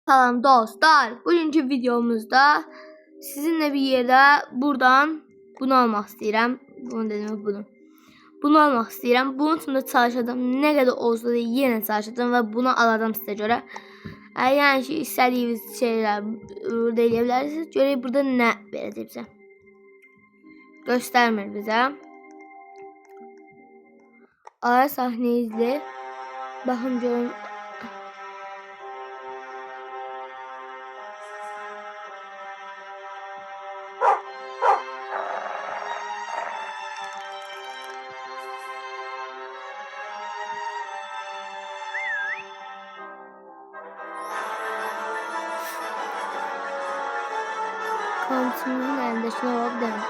Salam dostlar. Bugünkü videomuzda sizinle bir yerde buradan bunu almak istəyirəm. Bunu almak istəyirəm. Bunun için de çalışacağım. Ne kadar olsa da yine çalışacağım ve bunu alacağım size göre. Yani ki istediğiniz şeyler burada eləyə Görək burada ne verəcək bizə. Göstermir bize. Ara sahne izle. Bakın görün. Kantimizin elindekine bak derim.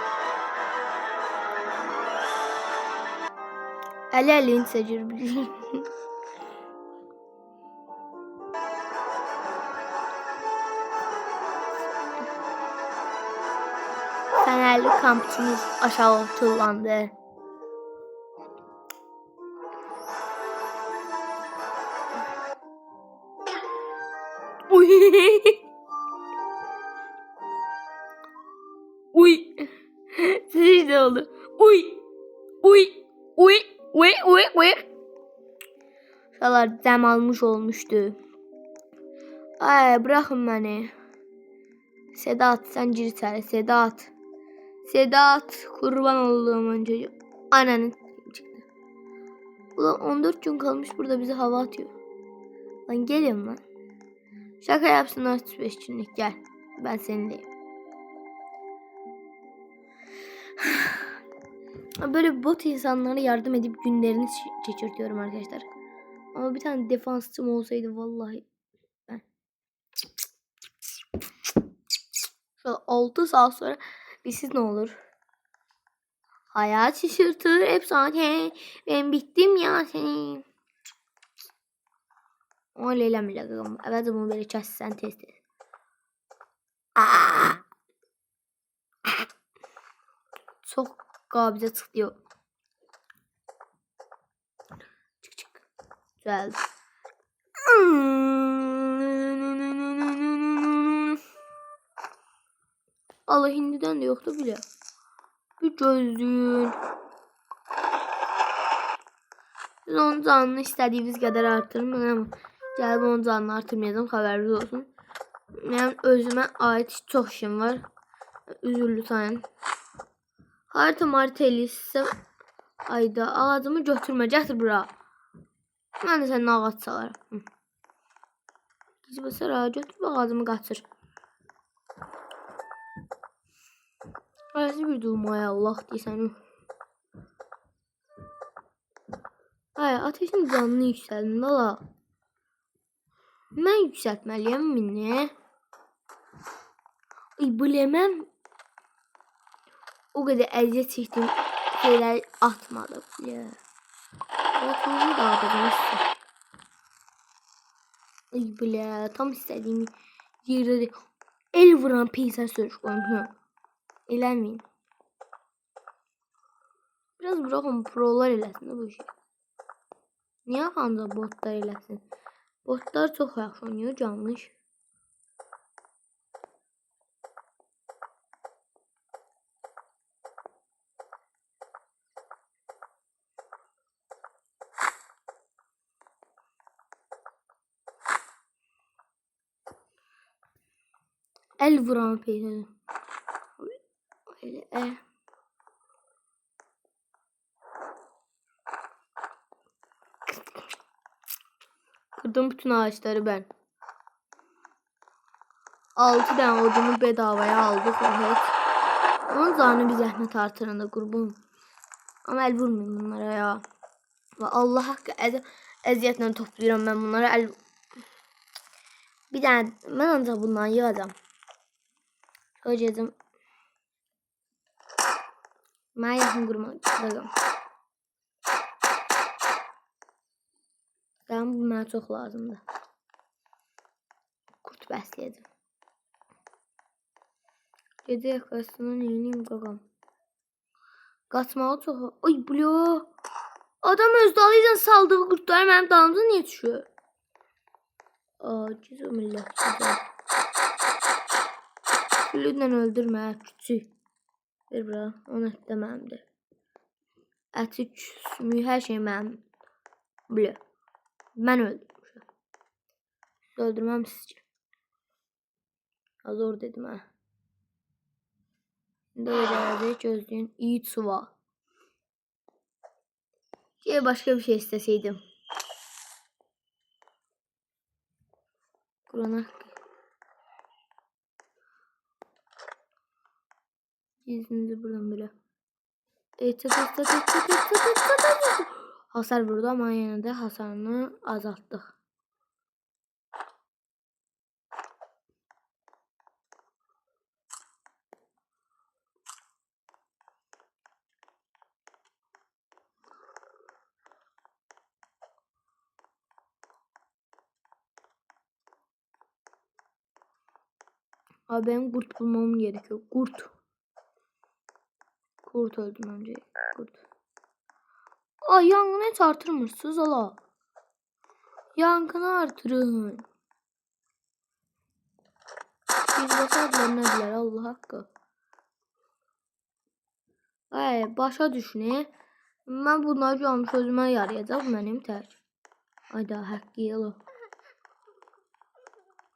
Elini seçir bilir. Fenerli kampçımız aşağı tullandı. Uy. Uy. Siz de oldu. Uy. Uy. Uy. Uy. Uy. Uy. Şalar dem almış olmuştu. Ay bırakın beni. Sedat sen gir içeri. Sedat. Sedat kurban olduğum önce. Ananın çıktı. Ulan 14 gün kalmış burada bize hava atıyor. Lan gelin lan. Şaka yapsın 35 günlük gel. Ben seninleyim. Böyle bot insanlara yardım edip günlerini geçirtiyorum arkadaşlar. Ama bir tane defansçım olsaydı vallahi ben. Şöyle 6 saat sonra siz ne olur? Hayat şaşırtır hep zaten. Ben bittim ya senin. O leylem bile kıgım. Evet bunu böyle çözsen test et. Çok kabze tıklıyor. Çık çık. Güzel. Allah hindiden de yoktu bile. Bir gözlüğün. Siz onun canını istediğiniz kadar artırın ama gəlib onun canını artırmayacağım, haberiniz olsun. Benim özüme ait çok işim var. Üzüldü sayın. Harita eləyirsə ayda ağacımı götürməyəcəkdir bura. Mən də sənin ağac salarım. Gizli basar ağa götür ağacımı qaçır. Arası bir durmaya Allah deyəsən. Ay ateşin canını yükseldin ala. Mən yükseltməliyəm minni. Ay bileməm. O kadar əziyyət çəkdim şeyler atmadım. Ya. Atmadım da atacağım işte. Ay bilə tam istediğim yerde el vuran peyser sürüş koymuyor. Eləməyin. Biraz bırakın prolar eləsin bu işi. Niye ancaq botlar eləsin? Botlar çok yaxşı oynuyor canmış. El vuran peyser. Öyle. Kırdım bütün ağaçları ben. 6 tane odumu bedavaya aldık. Evet. Onun zanı bir zəhmət artırında qurban. Ama el vurmayın bunlara ya. Ve Allah hakkı əziyyətlə toplayıram ben bunlara. Bir tane ben ancaq bundan yığacağım. Hocacığım. Mən yaxın qurmaq istəyirəm. Tamam bu mənə çox lazımdır. Kurt bəsləyəcəm. Gecə yaxasını neyiniyim qaqam. Qaçmağı çox... Ay blo. Adam öz dalıyla saldığı qurtlar mənim dalımıza niyə düşüyor? Aciz o millətçidir. Gülündən öldürmə, küçük. Bir bura, onu ət də mənimdir. Əti, sümüyü, hər şey mənim. Bilə. Mən öldürmüşəm. Öldürməm sizcə. Zor dedim hə. İndi öyle gözləyin. İyi su var. Başka bir şey isteseydim. Kur'an'a izninizi buradan böyle. Hasar vurdu ama yine de hasarını azalttık. Abi benim kurt bulmam gerekiyor. Kurt. Kurt öldüm önce. Kurt. Ay yangını hiç artırmışsınız ala. Yangını artırın. Biz basadlar neler Allah hakkı. Ay başa düşün. Ben bunları görmüş özüme yarayacaq mənim tək. Ayda haqqı yılı.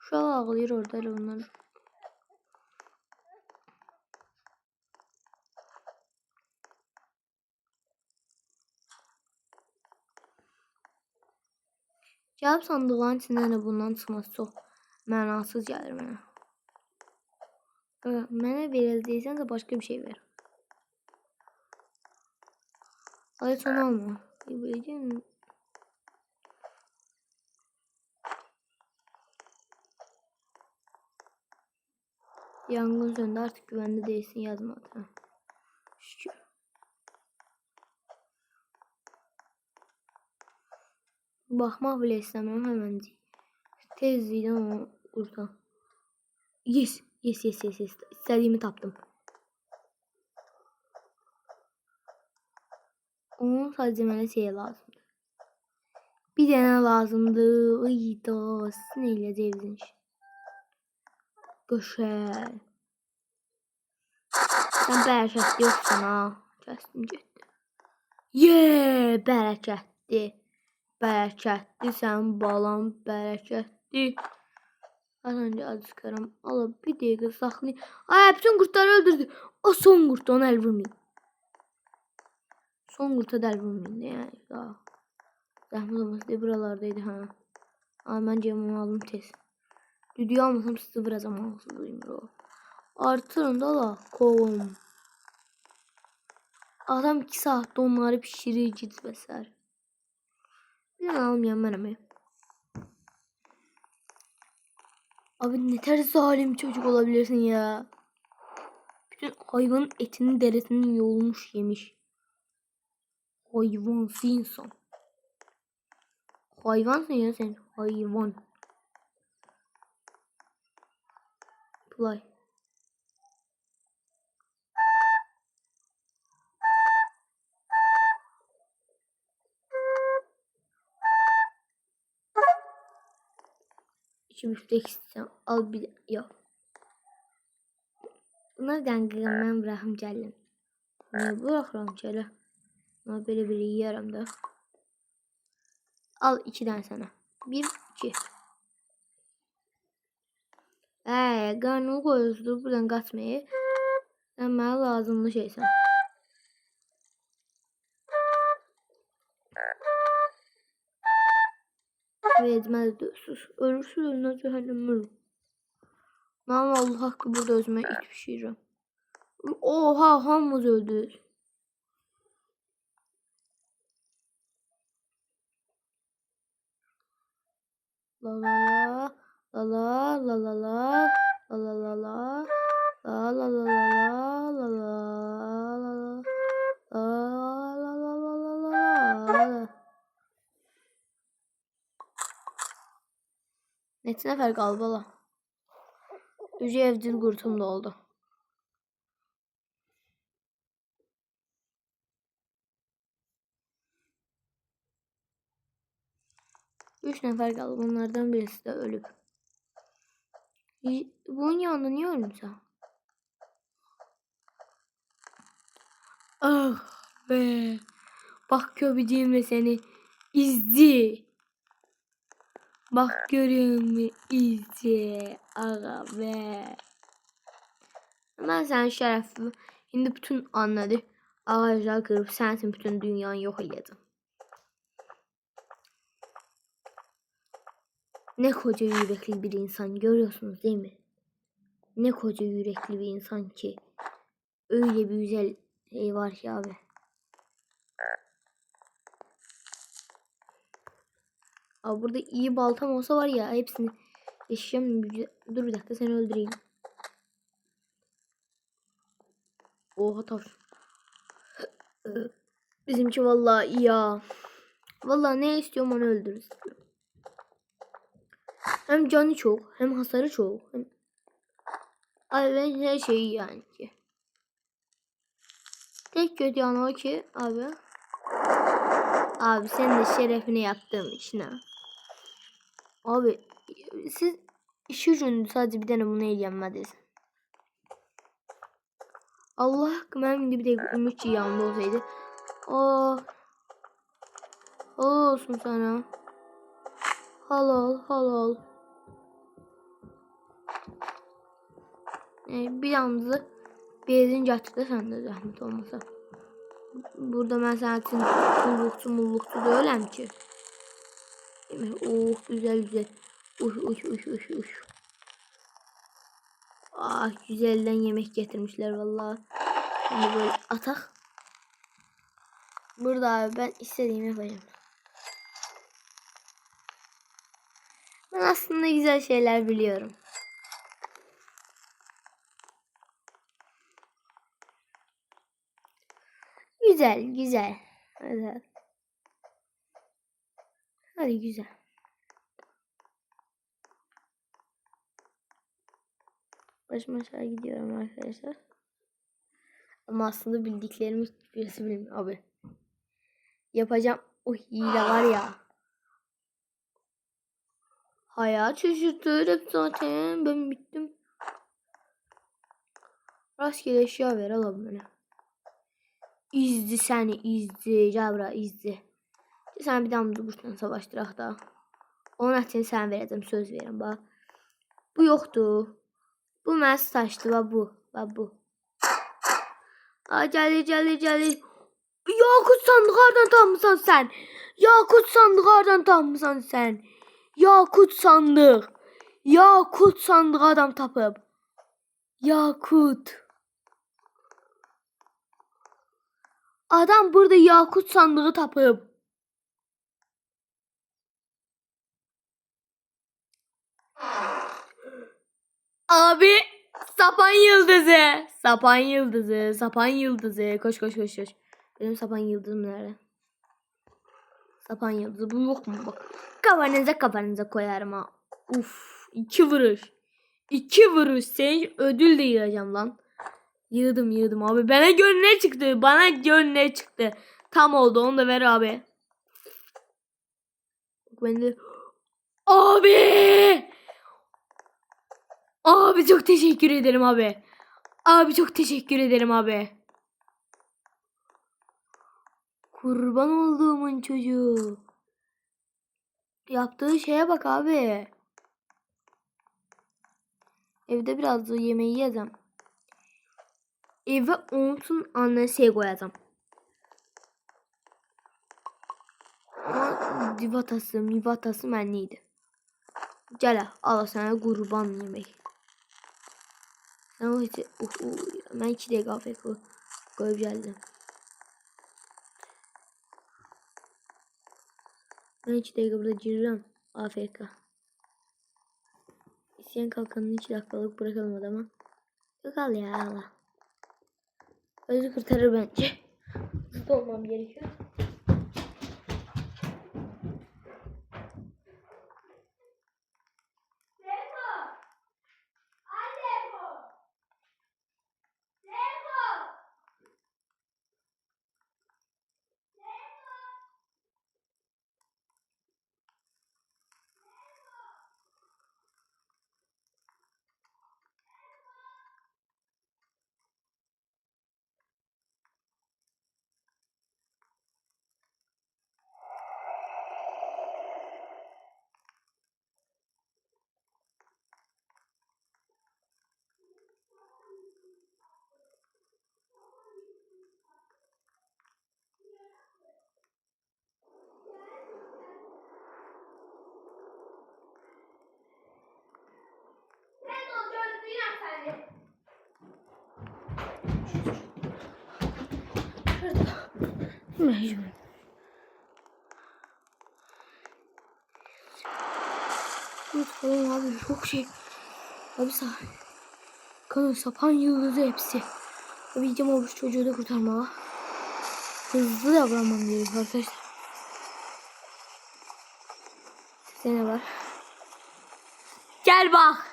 Uşaq ağlayır orada elə bunlar. Gəlib sandığın içindən də bundan çıxması çox mənasız gəlir mənə. Mənə verəcəksən də başqa bir şey ver. Ay sonra alma. Biləcəm. Yangın söndü artık güvende değilsin yazmadı. Şükür. Baxmaq bile istəmirəm həməncik. Tezlikdən onu qurtar. Yes. İstədiyimi tapdım. Onun sadəcə mənə şey lazımdır. Bir dənə lazımdır. Ayda sizin eləyəcəyinizin iş. Qəşəng. Sən bərəkətli yoxsan ha. Kəsdim getdi. Bərəkətli. Bərəkətli sən balam, bərəkətli. Az önce acı çıkarım. Allah bir dəqiqə saxlayın. Ay bütün kurtları öldürdü. O son kurt, onu el vurmayın. Son kurta da el vurmayın. Yani daha. Zəhmət olmasa de buralardaydı ha. Ay ben cemimi aldım tez. Düdüyü almasam sizi vuracam ağzınızı o. Artırın da la kovum. Adam 2 saatte onları pişirir git vesaire. Bir tane almayan benim. Abi ne ters zalim çocuk olabilirsin ya. Bütün hayvanın etinin derisini yolmuş yemiş. Hayvansın insan. Hayvansın ya sen. Hayvan. Play. İki büftek istəyirəm. Al bir yox. Bunlar qəngqəm mən bıraxım gəlin. Niyə bıraxıram ki elə? Ama böyle bir yiyərəm də. Al 2 tane sana. 1, 2. Qarnını koyuyorsunuz buradan kaçmayı. Sen bana lazımlı şeysən. Vermez diyorsunuz. Ölürsün önüne cehennem ölüm. Ama Allah hakkı burada özüme it pişireceğim. Oha hamımız öldük. La la la la la la la la la la la la la la la la. Neçə nəfər qalıb ala? Ücü evcil qurtum da oldu. 3 nefer kaldı. Bunlardan birisi de ölüp. Bunun yanında niye ölmüşsün? Ah be. Bak köpeceğim seni izci. Bak görüyor musun izci. Aga be. Ben sen şerefli. Şimdi bütün anladı. Ağaçlar kırıp sensin bütün dünyanı yok edeceğim. Ne koca yürekli bir insan görüyorsunuz değil mi? Ne koca yürekli bir insan ki. Öyle bir güzel şey var ki abi. Abi burada iyi baltam olsa var ya hepsini yaşayacağım. Dur bir dakika seni öldüreyim. Oha taş. Bizimki vallahi iyi ya. Vallahi ne istiyorum onu öldürürüz. Hem canı çok hem hasarı çok. Hem... Abi her şeyi yani ki. Tek kötü yanı o ki abi. Abi sen de şerefine yaptığım için ha. Abi siz iş ucunda sadece bir tane bunu eğlenmediniz. Allah ben bir de Ümitçi yanında olsaydı. Oh. Olsun sana. Halal. Bir yalnız bezinci açıkta sende zahmet olmasa. Burada ben zaten mullukçu da öylem ki. Oh güzel. Uy. Ah güzelden yemek getirmişler vallahi. Şimdi böyle atak. Burada abi ben istediğimi yapacağım. Ben aslında güzel şeyler biliyorum. Güzel. Hadi güzel. Başıma aşağı gidiyorum arkadaşlar. Ama aslında bildiklerimi hiçbirisi bilmiyor abi. Yapacağım o hile var ya. Hayat şaşırtır zaten. Ben bittim. Rastgele eşya ver alalım beni. İzdi seni izdi. Cabra izdi. Sen bir daha mı buradan savaştırak da. Onun için sen vereceğim söz verin bak. Bu yoktu. Bu məs taşdı bu. Gəlir. Yakut sandıqlardan tapmısan sən. Yakut sandıqlardan tapmısan sən. Yakut sandıq adam tapıb. Yakut. Adam burada yakut sandığı tapıb. Abi sapan yıldızı. Koş. Benim sapan yıldızım nerede? Sapan yıldızı bu yok mu bak. Kafanıza koyarım ha. Uf 2 vuruş. 2 vuruş sen ödül de yiyeceğim lan. Yığdım abi. Bana gör ne çıktı. Tam oldu onu da ver abi. Ben de... Abi çok teşekkür ederim abi. Kurban olduğumun çocuğu. Yaptığı şeye bak abi. Evde biraz da yemeği yiyeceğim. Eve onun annesi şey koyacağım. Ama divatası bendeydi. Gel al sana kurban yemek. Sen o hiç ben 2 dakika afiyet koyup geldim. Ben 2 dakika burada girerim. AFK. İsyan kalkanını 2 dakikalık bırakalım adama. Yok al ya Allah. Özü kurtarır bence. Hızlı olmam gerekiyor. Mecbur. Lütfen abi çok şey. Abi sağ. Kanı sapan yıldızı hepsi. Abi gideceğim o çocuğu da kurtarmaya. Hızlı davranmam gerekiyor arkadaşlar. Size ne var? Gel bak.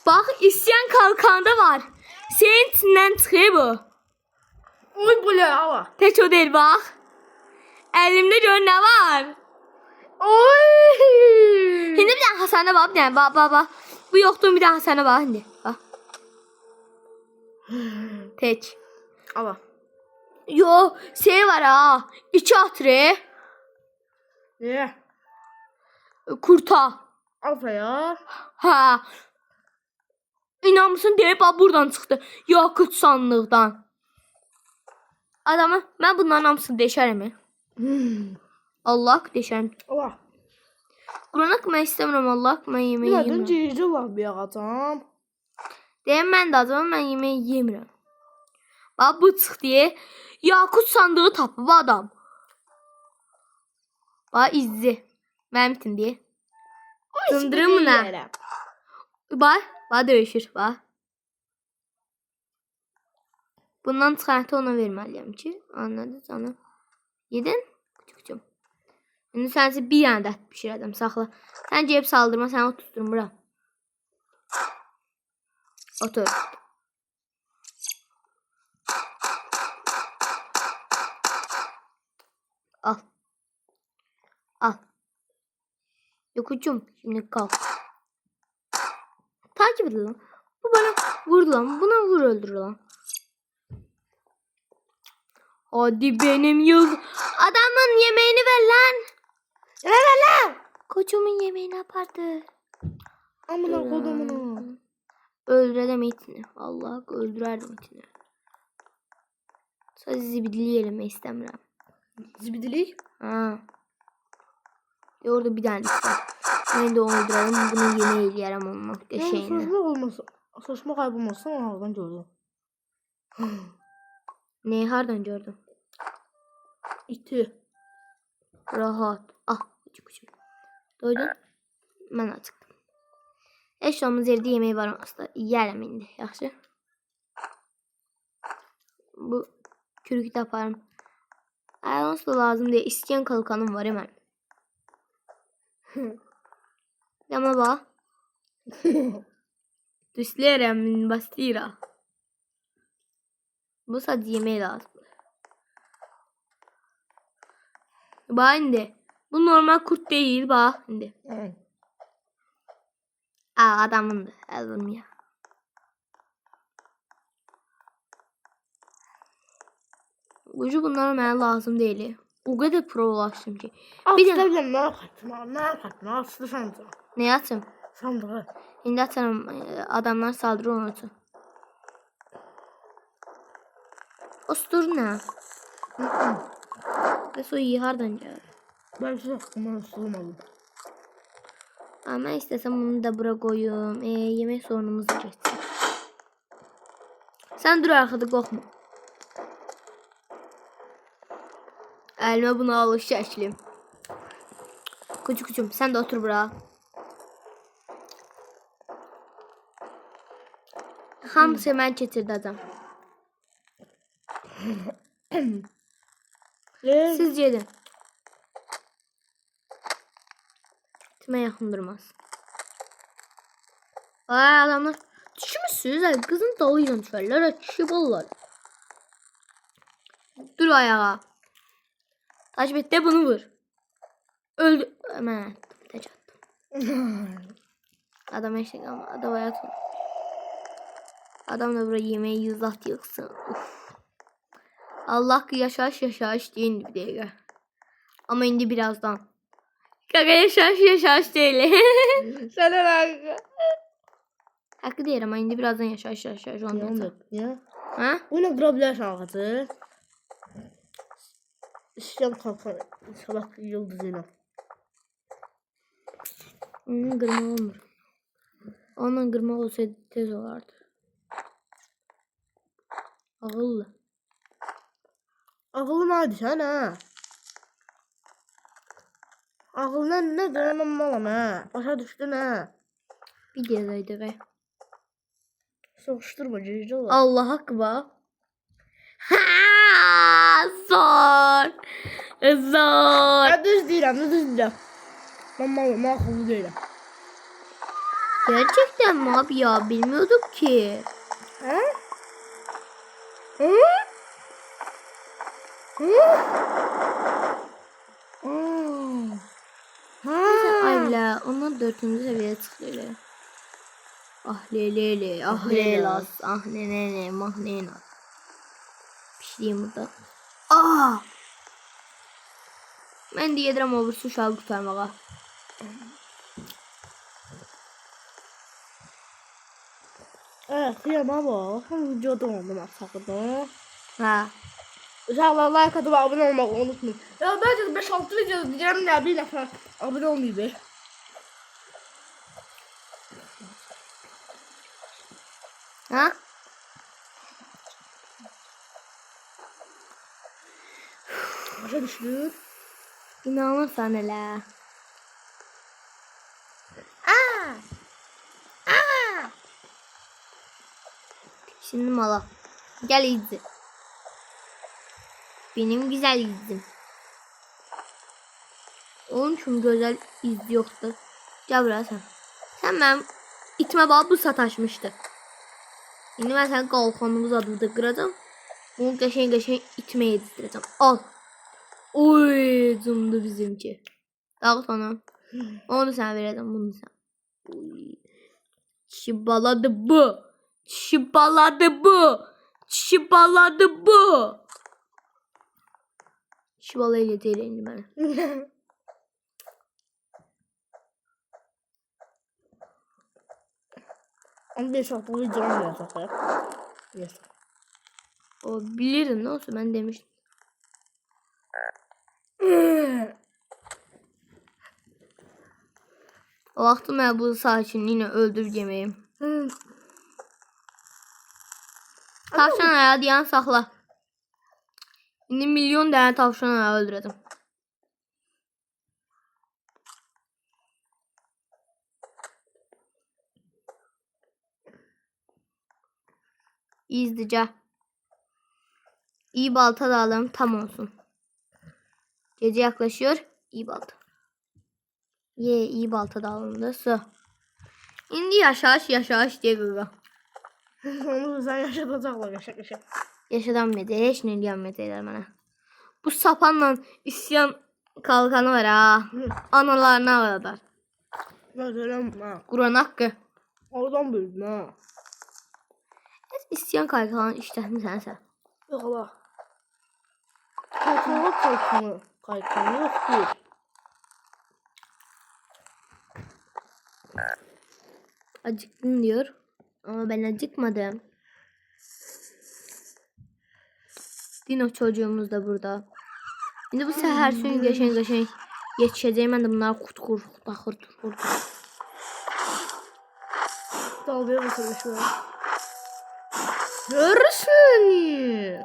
Bak isyan kalkanda var. Senin içinden çıkıyor bu. Oy bu ne ama? Hiç o değil bak. Elimde gör ne var. Oy. Şimdi bir daha Hasan'a bak. Yani bak. Bu yoktu bir daha Hasan'a bak şimdi. Bak. Teç. Ama. Yo şey var ha. İki atre. Ne? Kurta. Alfa ya. Ha. İnanmısın deyip buradan çıktı. Yakut sandıqdan. Adamı ben bunların hamısını deşərəm. Allah deşərəm. Allah. Qurana mən istəmirəm Allah. Mən yeməyi Demədim yemirəm. cici var bir ağacam. Deyəm mən də adamım mən yeməyi yemirəm. Bax bu çıxdı. Yakut sandığı tapıb adam. Bax izli. Mənim üçün deyə. Sındırım nə? Bax döyüşür bax. Bundan çıxartı ona verməliyəm ki. Anladın canım. Yedin? Küçükcüm. Şimdi sənsi bir dənə də pişirəcəm. Saxla. Sən gəlib saldırma. Səni oturturum bura. Otur. Al. Al. Yokucum. Şimdi kalk. Takip edin lan. Bu bana vurdu lan. Buna vur öldür lan. Hadi benim yıl. Adamın yemeğini ver lan. Ver lan. Koçumun yemeğini yapardı. Amına kodumunu. Öldürürüm itini. Allah öldürərdim itini. Sadece zibidili yemək istəmirəm. Zibidilik. Ha. Orada bir tane var. Ben de onu öldürürüm. Bunu yemeği eləyərəm onun şeyini. Saçma olmasın. Saçma kaybolmasın oradan gördüm. Neyi hardan gördüm? İti. Rahat. Ah. Küçük. Doydun? Ben açıktım. Eşyamız evde yemeği var aslında. Yiyərəm indi. Yaxşı. Bu kürükü taparım. Ayağınız da lazım diye isteyen kalkanım var hemen. Yama bak. Düşlerim min bastira. Bu sadece yemeği lazım. Bak şimdi. Bu normal kurt değil bak şimdi. Aa adamındı. Aldım ya. Ucu bunlar mənə lazım deyil. O qədər prolaşdım ki. Bir de ne katma. Aslı sandığı. Ne açım? Sandığı. İndi açarım. Adamlar saldırır onun üçün. Ostur nə? Bəs o iyi hardan gəlir? Ben size hakkımdan ısırmadım. Mən istəsəm bunu da bura qoyum. Yemək sorunumuz da geçsin. Sən dur arxada qorxma. Əlimə bunu alış şəklim. Küçükcüm sən də otur bura. Hamısı mən keçirdi adam. Siz gedin. Timə yaxın durmaz. Ay adamlar. Düşmüşsünüz ay kızın dalıyla düşərlər. Kişi ballar. Dur ayağa. Takip et de bunu vur. Öldü. Hemen attım. Teç attım. Adam eşek ama adam hayat. Adam da buraya yemeği yüzlat yıksın. Uf. Allah ki yaşaş deyin bir dakika. Ama indi birazdan. Kaka yaşaş değil. Sana bak. Hakkı değil ama indi birazdan yaşaş ondan sonra. Ya. Ha? Onu kırabilirsin ağacı. İşlem kalkan. Sabah yıldızıyla. Kırma olmur. Onunla qırmaq olsaydı tez olardı. Ağıllı. Ağıllı nədir sən, hə? Ağıllı nədir, anam malam, hə? Başa düşdün, hə? Videodaydı. Soruşturma, gecə olar. Allah haqqı bax. Ha, zor. Zor. Hə, düz deyirəm, düz deyirəm. Mən malım, mən ağıllı deyirəm. Gerçekten mi abi ya? Bilmiyorduk ki. Hə? Hı? Hı? Ayla, onlar 4-cü seviyeye çıkıyor. Ah lelele, ah lelas, ah nenene, mah nena. Pişireyim burada. Ah! Ben de yedirəm o birisi uşağı qurtarmağa. Evet, yiyemem o. Videoda oldum aslında. Ha. Uşaqlar like atıp abone olmağı unutmayın. Ya bence de 5-6 video diyeceğim ya bir defa abone olmayı be. Ha? Başa düşdün? İnanırsan elə. Aa! Aa! Şimdi mala. Gel izle. Benim güzel izim. Onun için güzel izli yoktu. Gel buraya sen. Sen benim itme bağı bu sataşmıştı. Şimdi ben sen kalkanımız adında kıracağım. Bunu qəşəng itmeye yedireceğim. Al. Oy, cımdı bizimki. Dağıt onu. Onu da sen vereceğim, bunu sen. Oy. Şibaladı bu. Şibaladı bu. Şibaladı bu. Şibala ile değil indi bana. Ama 5-6 video olmayacak ya. Yes. O bilirdin ne olsun ben demiştim. O vaxtı mən bu sakinliğine öldürüb yeməyim. Tavşan ayağı diyen saxla. İndi milyon dənə tavşan ayağı öldürəcəm. İzleyeceğim. İyi balta da alalım tam olsun. Gece yaklaşıyor. İyi balta. İyi balta da alındı. Su. İndi yaşayış diye qıqa. Onu sen yaşatacaklar yaşa. Yaşadan mıydı? Heç nə eləyənməyəcəklər edər mənə. Bu sapanla isyan kalkanı var ha. Analarına avradar. Gözlerim ha. Quran haqqı. Oradan büyüdüm ha. İsyan kalkanı işlətmisən sən. Yok Allah. Kalkanı yok değil. Acıktın diyor. Ama ben acıkmadım. Dino çocuğumuz da burada. Şimdi bu səhər suyun qəşəng yetişəcək. Mən də bunları taxır. Dalgaya basılmış böyle. Görürsün.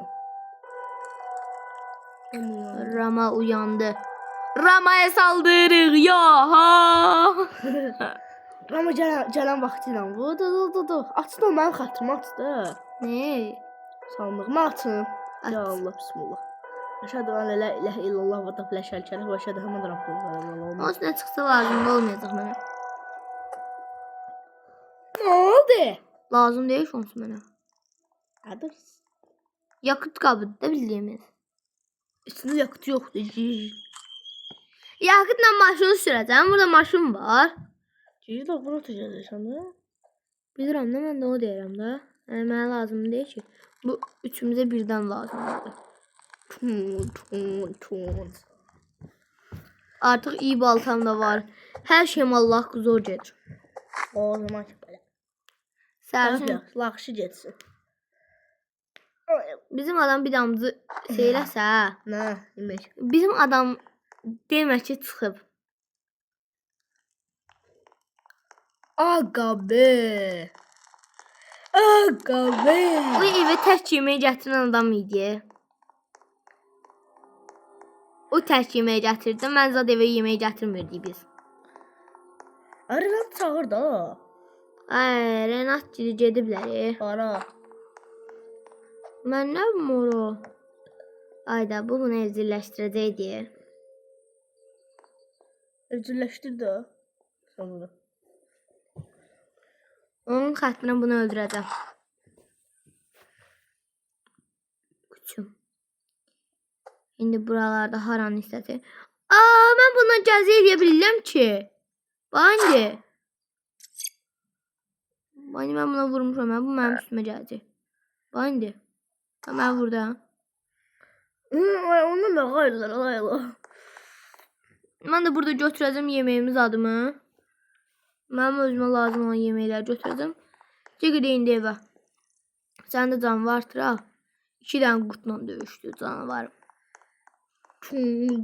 Rama uyandı. Rama'ya saldırır ya ha. Rama gələn vaxtıyla bu. Dur. Açın o mənim xətrim açdı. Ne? Sandığımı açın. Aç. Ya Allah bismillah. Əşhədü ən la ilahe illallah və təala şərikə və əşhədü Muhammedən Rasulullah. Onun üstüne çıxsa lazım olmayacaq mənə. Ne oldu? Lazım deyil olsun mənə. Adı. Yakıt qabıdır da bildiyimiz. İçində yakıt yoxdur. Yakıtla maşını sürəcəm. Burada maşın var. Geri də bunu tutacaqsan da. Bilirəm də mən də o deyirəm də. Yəni mənə lazım deyil ki. Bu üçümüzə birdən lazımdır. Artıq iyi baltam da var. Hər şeyim Allah zor gedir. O zaman ki belə. Sərsin. Yaxşı getsin. Bizim adam bir damcı şeyləsə, Nə? Yemək. bizim adam demək ki çıxıb. Aga be. Aga be. Bu evə tək yemək gətirən adam idi. O tək yemək gətirdi. Mən zad evə yemək gətirmirdik biz. Arılan çağır da. Ay, Renat gediblər. Ara. Mən nə moro? Ayda bu bunu evcilleştirəcəkdi. Evcilleştir de. Sonra. Onun xətrinə bunu öldürəcəm. Uçum. İndi buralarda haran hissəsi. Mən bundan gəzi eləyə bilirəm ki. Bandi. Bandi mən buna vurmuşam. Bu mənim üstümə gəldi. Bandi. Mən burada. Ondan da qayırlar. Mən də burada götürəcəm yeməyimiz adımı. Mənim özümə lazım olan yeməkləri götürəcəm. Çıxıdı indi evə. Sən də canavar artıraq. 2 dənə qurtla döyüşdü canavarım.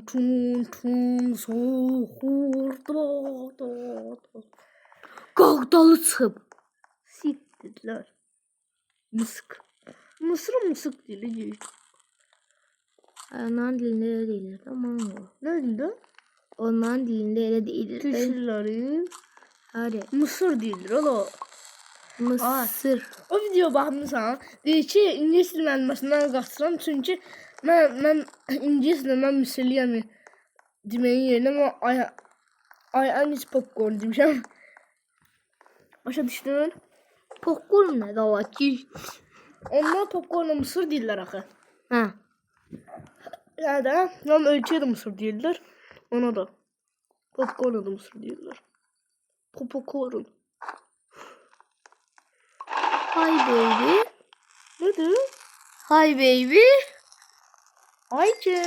Tun soğurdu. Qağdalı çıxıb. Siktirlər. Mısık. Mısık dili. Onların dilində elə deyilir. Aman o. Ne dildi? Onların dilində elə deyilir. Türkçülerin Hadi. Mısır dildir ola. Mısır. O video baxmısan? Deyir ki, İngilis dili müəlliməsindən qaçıram çünki mən İngilis dilində mən Mısırlıyam deməyin yerinə I need popcorn demişəm. Başa düşdün? Popcorn nə də var ki? Onlar popcornla Mısır deyirlər axı. Hə. Yəni də, mən ölkəyə də Mısır deyirlər. Ona da. Popcornla da Mısır deyirlər. Popcorn. Hi baby. Nədir? Hi baby. Ayça.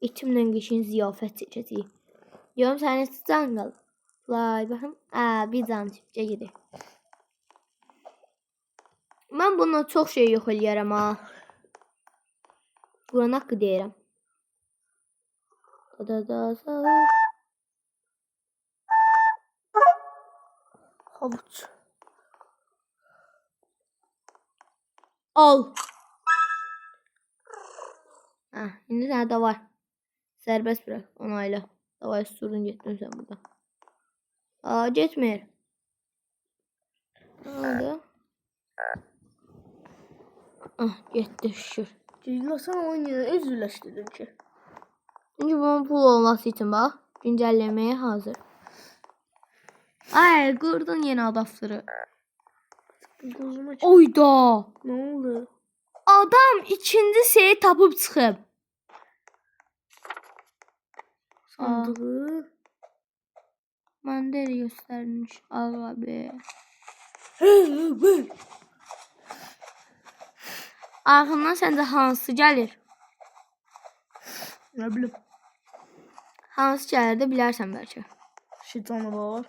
İtimlə qışın ziyafət çəkəcəyik. Yorum səni can qal. Lay baxım. Bir can çipcə gedir. Mən bununla çox şey yox eləyərəm ha. Quran haqqı deyirəm. Havuç. Al. İndi sənə də var. Sərbəst bırak. Onayla. Davay surdun getdin sən buradan. Getmir. Ne oldu? Getdi şükür. Ceylasan oynayın, özürləşdirdim ki. Çünki bunun pul olması için bax. Güncəlləməyə hazır. Ay, qırdın yeni adaptırı. Oyda. Ne oldu? Adam ikinci şeyi tapıb çıxıb. Sandığı. Məndə elə göstərmiş. Ağa be. Arxından səncə hansı gəlir? Ne bileyim. Hansı gəlir də bilərsən bəlkə. Şey canavar.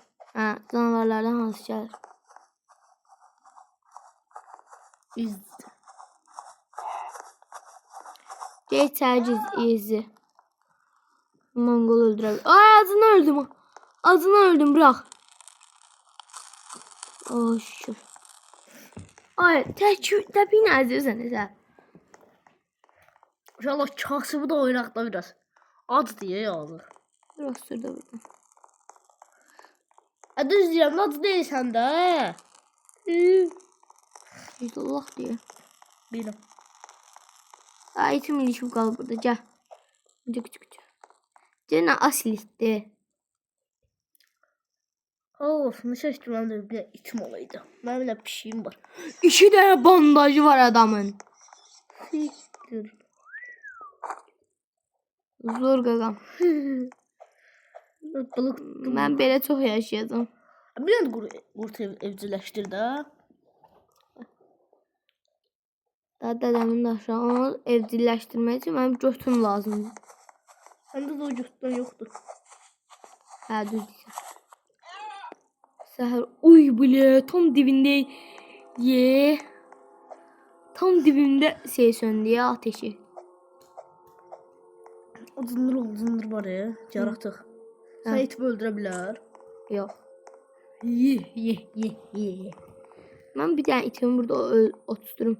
Canavarlardan hansı gəlir? İz. Geç sərgiz izi. Mongol öldürəbilir. Acını öldüm. Acını öldüm bırak. Şükür. Ay təbii nəzirsən sən. İnşallah kasıbı da oynaqda biraz. Ad diye yazır. Biraz sürdə buradan. Düz deyirəm, ad deyilsən də. Allah diye. Biləm. İtim ilişib qalıb burada. Gəl. Küçük. Cenə aslitti. Of, ne şey ki, mənim də bir itim olaydı. Mənim də pişiyim var. 2 dənə bandajı var adamın. Siktir. Zor qaqam. Balık. Mən belə çox yaşayacağım. Bir dənə qurt evcilleşdir də. Dədəmin daşa onu evcilleşdirmək üçün mənim götüm lazımdır. Səndə də o götdən yoxdur. Düz deyirsən. Səhər uy bile tam dibində tam dibimdə şey söndü ya ateşi. O cındır var ya, yaratık. Sen itip öldürə bilər. Yox. Ye. Mən bir dənə itimi burada otururum.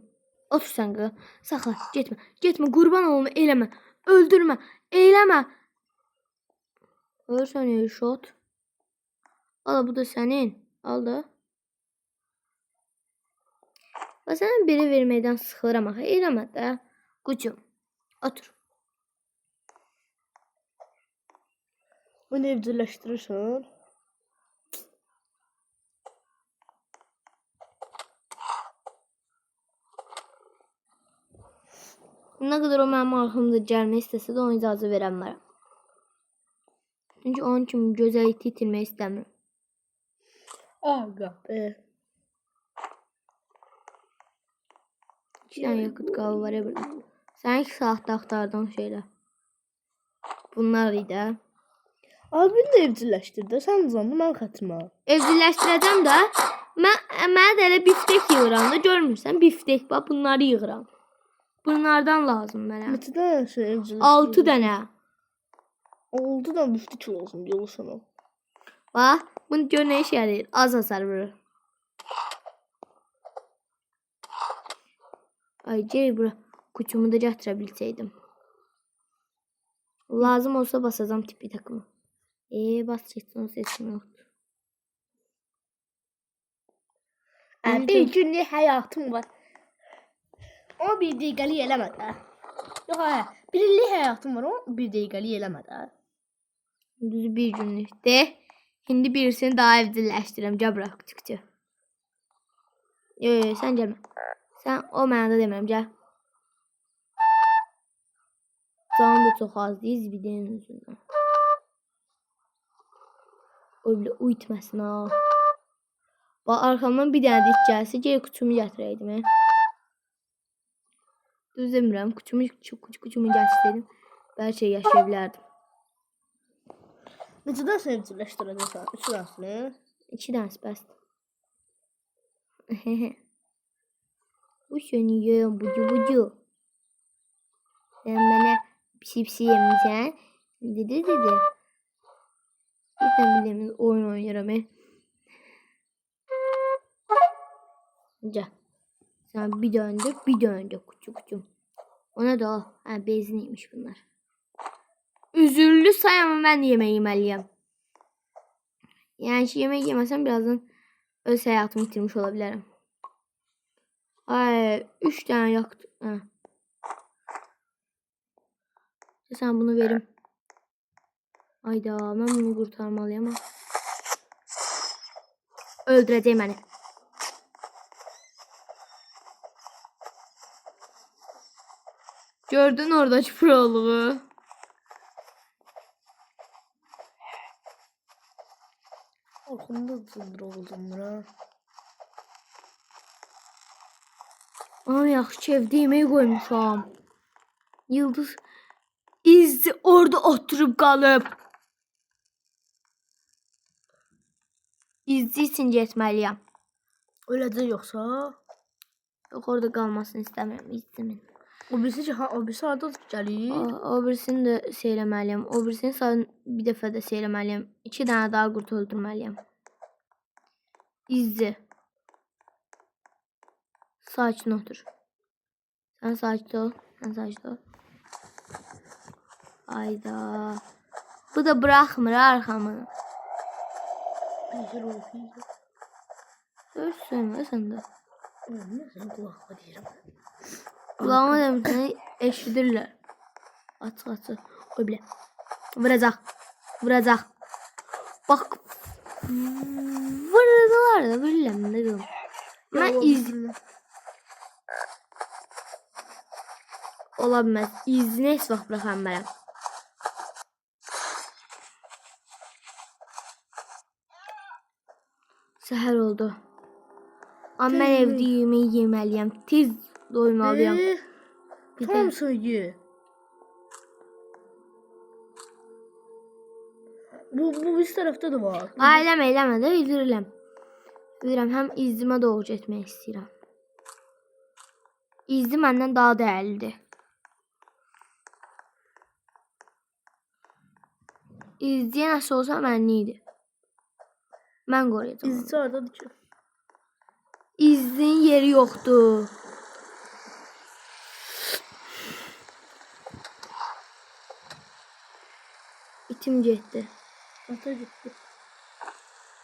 Otur sən qız. Saxla, getmə. Getmə, qurban olma, eləmə. Öldürmə, eləmə. Ölürsən shot. Al bu da sənin. Al da. Və sənə biri verməkdən sıxılıram axı. Eləmə də. Qucum. Otur. Bunu evcilleştirirsən. Nə qədər o mənim arxamda gəlmək istəsə də ona icazə verəmərəm. Çünki onun kimi gözəl iti itirmək istəmirəm. Aga be. 2 dənə yakıt qabı var ya burada. Sən 2 saatdə axtardığın şeylər. Bunlar idi. Abin də evcilleşdirdi. Sən uzandı, mən xətmə. Evcilleşdirəcəm də. Mənə də elə biftek yığıram da, görmürsən? Biftek, bax bunları yığıram. Bunlardan lazım mənə. Neçə dənə şey evcilleşdirdi? 6 dənə. 6 dənə biftek olsun diyor sana. Bax, bunu gör nə işə yarayır. Az hasar vurur. Ay, gel bura. Kuçumu da gətirə bilsəydim. Lazım olsa basacağım tipi takımı. Bas seçsin, seçsin yoxdur. Bir günlük həyatım var. O bir dəqiqəlik eləmədi. Yox, bir illik həyatım var, o bir dəqiqəlik eləmədi. Düzü bir günlükdə. Şimdi birisini daha evcilleştirəm. Gəl bura küçükçü. Yox, sən gəlmə. Sən o mənada demirəm, gəl. Canım da çox azdır, izbidəyin üzündən. O belə uyutmasın ha. Bax, arxamdan bir dənə dik gəlsə, gəl kuçumu gətirəydim. Düz demirəm, kuçumu gətirsəydim, bəlkə yaşaya bilərdim. Neçə dənə evcilleşdirəcəksən? 3 dənəsini? 2 dənəsi bəsdir. Bu seni yiyorum bucu. Sen bana pisi yemişsen. Dedi. Bir tane bildiğimiz oyun oynuyorum ben. Gel. Sen bir döndür kuçum. Ona da o. Ha, beziniymiş bunlar. Üzüllü sayamam, ben yemeği yemeliyim. Yani yemek yemesem birazdan öz hayatımı bitirmiş olabilirim. Ay, 3 tane yaktı. Ha. Sen bunu verim. Ayda, ben bunu kurtarmalıyım ama. Öldüreceğim beni. Gördün oradaki proluğu. Orkunda cındır oldum bura. Ay, yaxşı evdə yemək qoymuşam. Yıldız izzi orada oturup qalıb. İzzi üçün getməliyəm. Öləcək yoxsa? Yox, orada qalmasını istəmirəm izzimin. O birisi ki, o birisi harda gəlir? O birisini də seyləməliyəm. O birisini sadəcə bir dəfə də seyləməliyəm. 2 dənə daha qurt öldürməliyəm. İzzi. Sakin otur. Sen sakin ol. Ayda. Bu da bırakmır arkamı. Görsün sen de. Sen kulakla deyirəm. Kulağıma dedim seni eşidirler. Atı. Koy bile. Vuracak. Bak. Vurdular da bilmem ne diyorum. Ben izledim. Ola bilməz. İzini heç vaxt bıraxam mənəm. Səhər oldu. Amma mən evdə yemək yeməliyəm. Tez doymalıyam. Tam söyle. Bu biz tərəfdə də var. Eləmə də üzürəm. Həm izimə doğru getmək istəyirəm. İzli məndən daha dəyərlidir. İzleyen nasıl olsa mənliydi. Mən qoruyacağam onu. İzci hardadır ki? İzin yeri yoktu. İtim getdi. Ata gitti.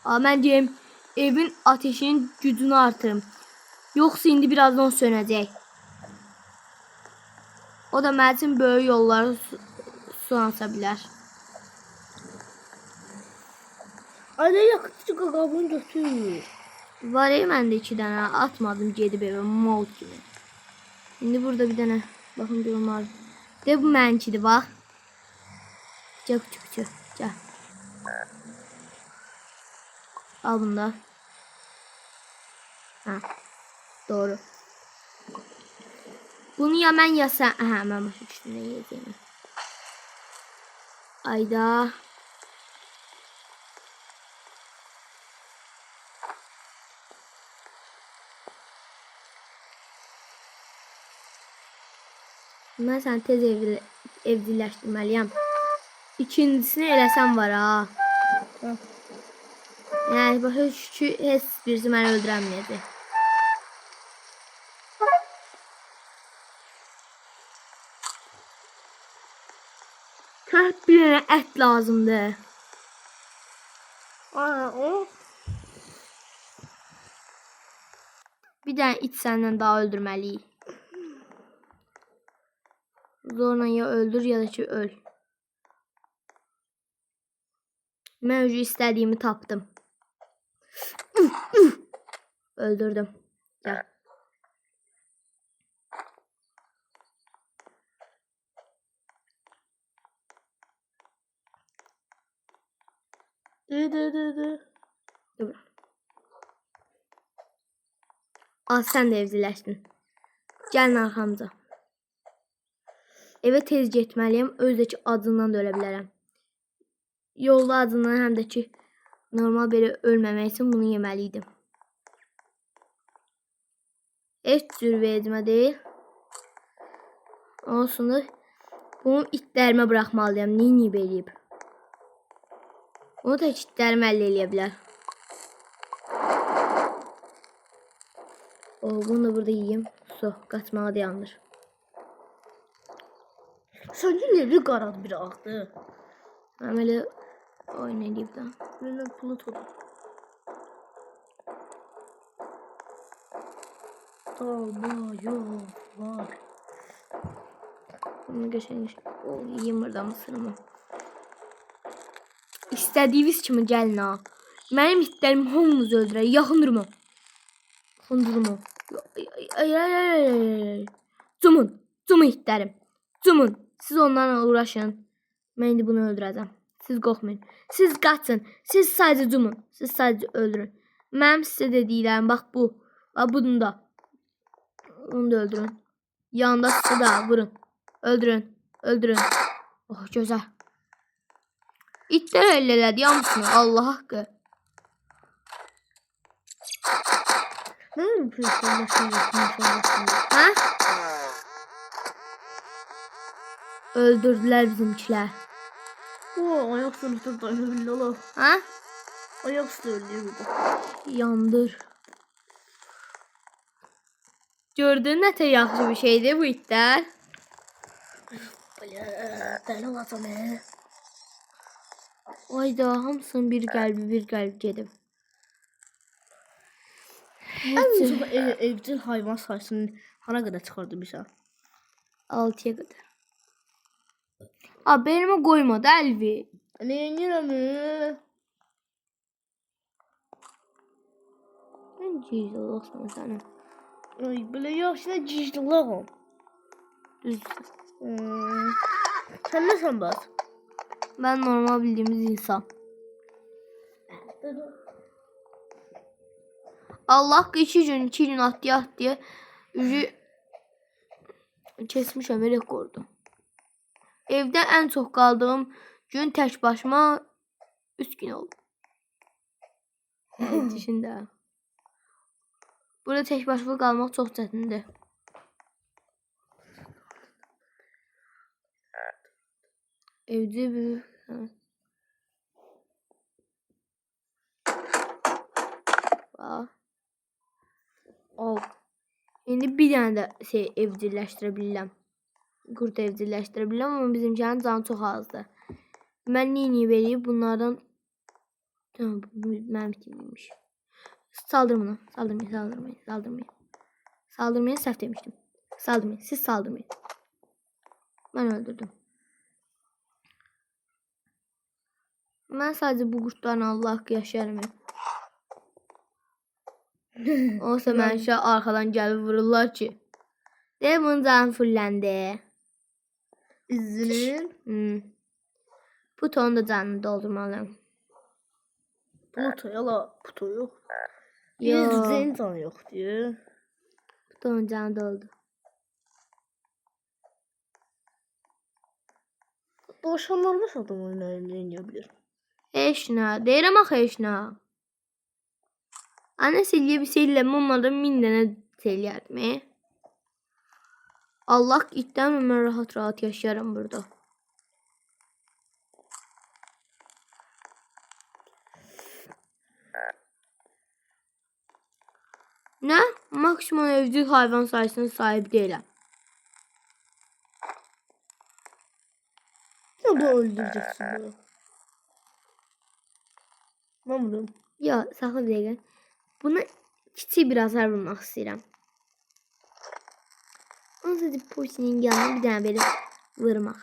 Mən deyim, evin ateşinin gücünü artırım. Yoxsa indi birazdan sönəcək. O da mənim üçün böyük yolları su asa bilər. Ayda yakıtıcı qabını götür. Var məndə 2 dənə, atmadım gedib evə mal kimi. İndi burada bir dənə, baxın görüm var. De bu mənimkidir, bax. Gəl küçük, gəl. Al bunu da. Ha, doğru. Bunu ya mən ya sən. Hə, mən başa düşdüm nə yeyəcəyimi. Ayda. Mən səni tez evliləşdirməliyəm. İkincisini eləsəm var ha. Ha. Yəni başa düşdü ki, heç birisi məni öldürəməyəcək. Hər bir dənə ət lazımdır. Aa, o. Bir dənə it səndən daha öldürməliyik. Zorla ya öldür ya da ki öl. Mən önce istədiyimi tapdım. Öldürdüm. Gel. Dur. Al sen de evciləşdin. Gəlin arxamca. Eve tez getməliyəm. Özdəki acından da ölə bilərəm. Yolda acından həm də ki normal belə ölməmək üçün bunu yeməliydim. Heç cür vecmə deyil. Olsun da bunu itlərimə bıraxmalıyam. Neyini eləyib. Onu tək itlərim əllə eləyə bilər. Bunu da burada yiyeyim. Su qaçmağa dayandır. Sanki nevi qaradı bir ağdı. Mən elə oyun edeyim də. Birindən pulu tutdu. Yok var. Bunu geçen yiyeyim burada mısırımı. İstədiyiniz kimi gəlin ha. Mənim itlərim hamınızı öldürər. Yaxın durma. Yaxın durma. Ay. Cumun. Cumun itlərim. Cumun. Siz onlarla uğraşın. Mən indi bunu öldürəcəm. Siz qorxmayın. Siz qaçın. Siz sadəcə cumun. Siz sadəcə öldürün. Mənim sizə dediklərim bax bu. Bax bunu da. Onu da öldürün. Yanında sizi da vurun. Öldürün. Öldürün. Oh gözəl. İtlər əllədi yamsın. Allah haqqı. Ne yapıyorsun? Ha? Öldürdülər bizimkilər. O ayak sınıfta dayanabilir oğlum. Ha? Ayak sınıfta burada. Yandır. Gördün nə tə yaxşı bir şeydir bu itlər. Deli olacam he. Ayda hamısının bir qəlbi gedib. En çok evcil hayvan sayısını hara kadar çıkardı bir şey? 6'ya qədər. Beynimə qoymadı Əlvi. Ne mi? Mən cizli olsan sənə. Ay böyle yaşına cicdilağım. Düzdür. Sen ne san bas? Mən normal bildiyimiz insan. Allah 2 gün atdiya üzü kesmişəm rekordu. Evdə ən çox qaldığım gün tək başıma 3 gün oldu. Dişində. Burada tək başına qalmaq çox çətindir. Evdə bir Bax. Al. İndi bir dənə də şey evcilleşdirə bilirəm. Qurd evcilleşdirə bilirəm, amma bizimkinin canı çox azdır. Mən neyini vereyim bunlardan. Tamam, bu mənim kimiymiş. Saldırın bunu. Saldırmayın. Saldırmayın, səhv demişdim. Saldırmayın, siz saldırmayın. Mən öldürdüm. Mən sadəcə bu qurtların Allah haqqı yaşarım. Olsa mən şu arxadan gəlib vururlar ki. Deyə bunun canı fulləndi. İzinin. Putonun da canını doldurmalıyım. Puto yala. Puto yok. Yo. İzinin canı yok diyor. Putonun canı doldu. Dolaşanlar nasıl adam oynayabilir? Heç nə. Deyirəm axı heç nə. Anne silgiye bir şeyle mummadan 1000 dənə eləyərdim. Allah itdən mən rahat yaşayarım burada. Ne? Maksimum evcil hayvan sayısının sahibi değilim. Ya da öldüreceksin bunu. Ben vururum. Ya saxla bir dəqiqə. Buna kiçik bir hasar vurmaq istəyirəm. Ondan sonra poçinin yanına bir dənə verib vurmaq.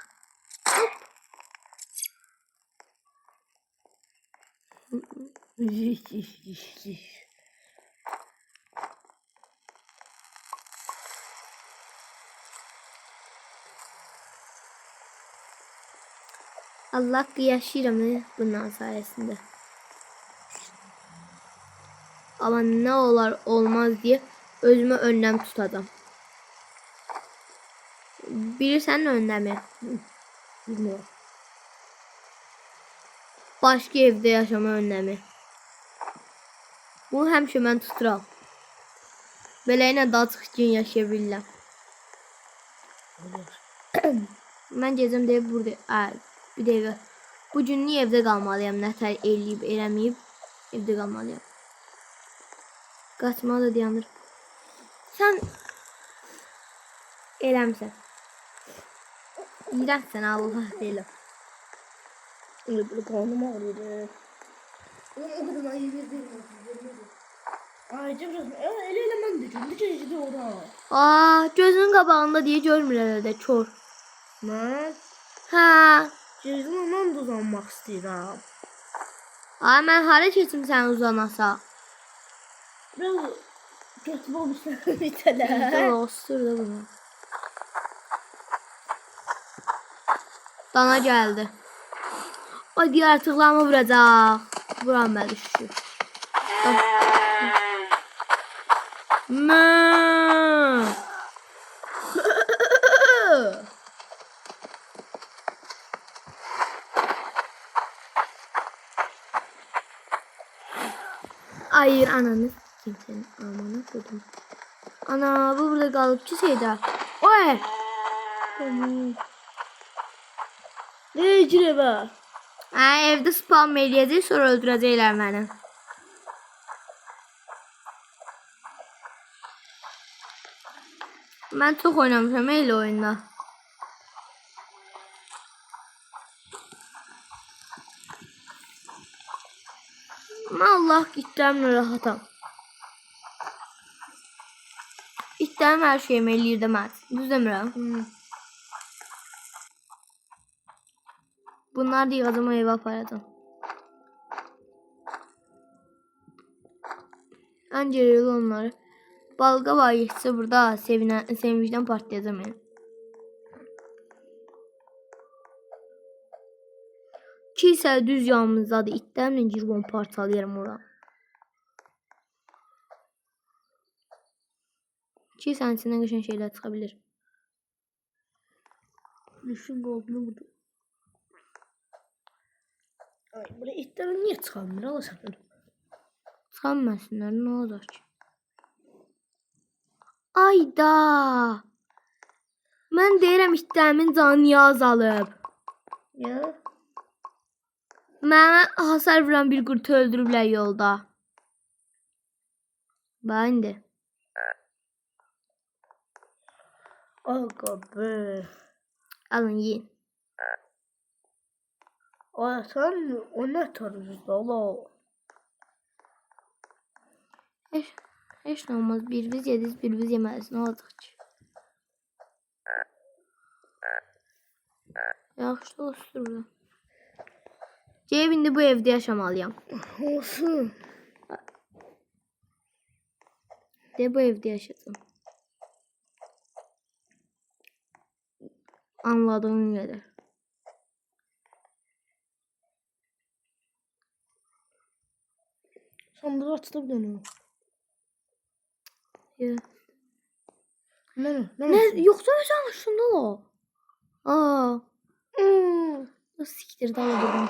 Allah haqqı yaşayıram bundan sayesinde. Ama ne olar olmaz diye özüme önlem tutacağım. Bilirsən önləmi? Bilmiyorum. Başka evde yaşama önləmi. Bunu həmişə mən tuturam. Belə ilə daha çox gün yaşaya bilirəm. Mən gecəm deyib burada. Bir dəqiqə. Bu gün niyə evdə qalmalıyam? Nətər eləyib, eləməyib evdə qalmalıyam. Qaçmağı da dayanır. Sən eləmsən. İğrənçsən Allah deyiləm. Böyle karnım ağrıyor. O kadar iyi değil. Ay canım, ele ben de çünkü çeşitli orada. Gözünün qabağında deyə görmürlər də kör. Ben Hə. cezimden uzanmak istiyorum. Mən hara keçim sən uzanasa? Biraz kötü olmuşlar bir tane. Ostur da bunu. Dana geldi. O diğer tıklamı vuracaq. Vuram ben düşür. Mı. Hayır ananı kimsenin amına koydum. Ana bu burada kalıpçı şeyde. Oy. Ne içine be? Evde spam eləyəcək sonra öldürəcəklər məni. Mən çox oynamışam elə oyunda. Allah itlərimlə rahatam. İtlərim hər şeyimi eləyir deməz. Düz demirəm. Bunlar da yığacam eve aparacam. Ancaq onları. Balqa var yetsə burada sevincdən partlayacam yəni. Kilsə düz yanımızdadır. İtlərimlə girib onu parçalayarım ora. Kilsənin içindən qəşəng şeylər çıxa bilir. Düşün goldunu vurdu. Ay buraya itlerin niye çıkamıyor? Alışamıyorum. Çıxanmasınlar, nə olacaq ki? Ayda! Mən deyirəm itlərimin canı niyə azalıb? Ya? Mənə hasar vuran bir qurtu öldürüblər yolda. Ben de. Aga be. Alın yiyin. Ay sen o ne tarzı la? Heç nə olmaz. Bir biz yediniz, bir biz yeməlisiniz. Ne olacaq ki? Yaxşı dostdur. Ceyb indi bu evdə yaşamalıyam. Olsun. De bu evdə yaşasın. Anladığım qədər. Sandığı açtı bir dönüyor. Ya. Ne? Ne? Yoksa mesela şunda o. Aa. Hmm. Siktir dala buradan.